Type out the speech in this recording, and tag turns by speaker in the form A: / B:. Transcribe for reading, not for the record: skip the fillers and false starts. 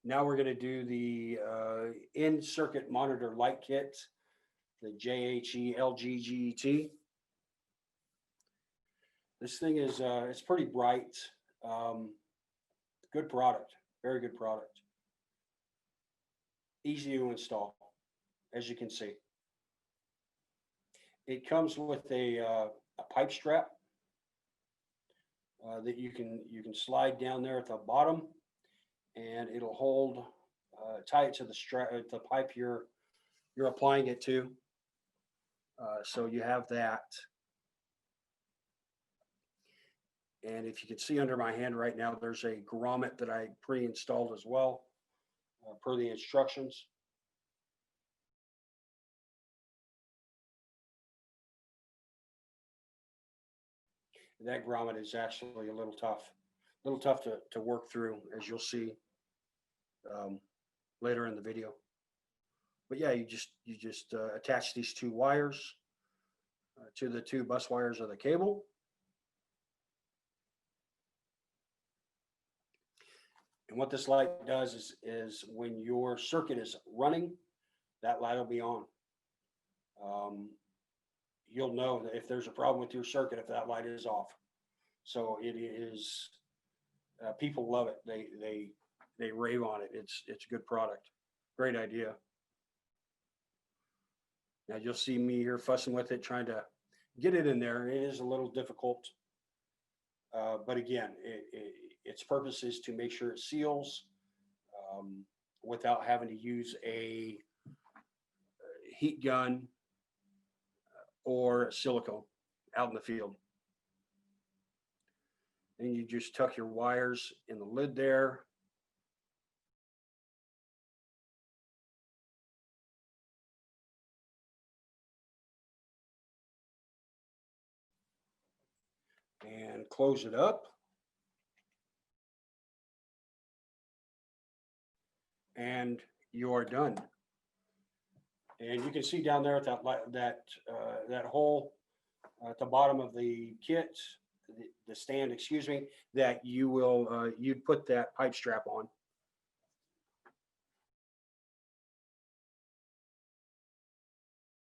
A: Now we're going to do the in-circuit monitor light kit, the JHE-LG-GET. This thing is it's pretty bright. Good product, very good product. Easy to install, as you can see. It comes with a pipe strap that you can slide down there at the bottom, and it'll hold, tie it to the strap, the pipe you're applying it to. So you have that. And if you can see under my hand right now, there's a grommet that I pre-installed as well, per the instructions. That grommet is actually a little tough to work through, as you'll see later in the video. But yeah, you just attach these two wires to the two bus wires of the cable. And what this light does is when your circuit is running, that light will be on. You'll know that if there's a problem with your circuit, if that light is off. So it is, people love it. They rave on it. It's a good product. Great idea. Now you'll see me here fussing with it, trying to get it in there. It is a little difficult. But again, its purpose is to make sure it seals without having to use a heat gun or silicone out in the field. Then you just tuck your wires in the lid there. And close it up. And you're done. And you can see down there at that hole at the bottom of the kit, the stand, excuse me, that you will you'd put that pipe strap on.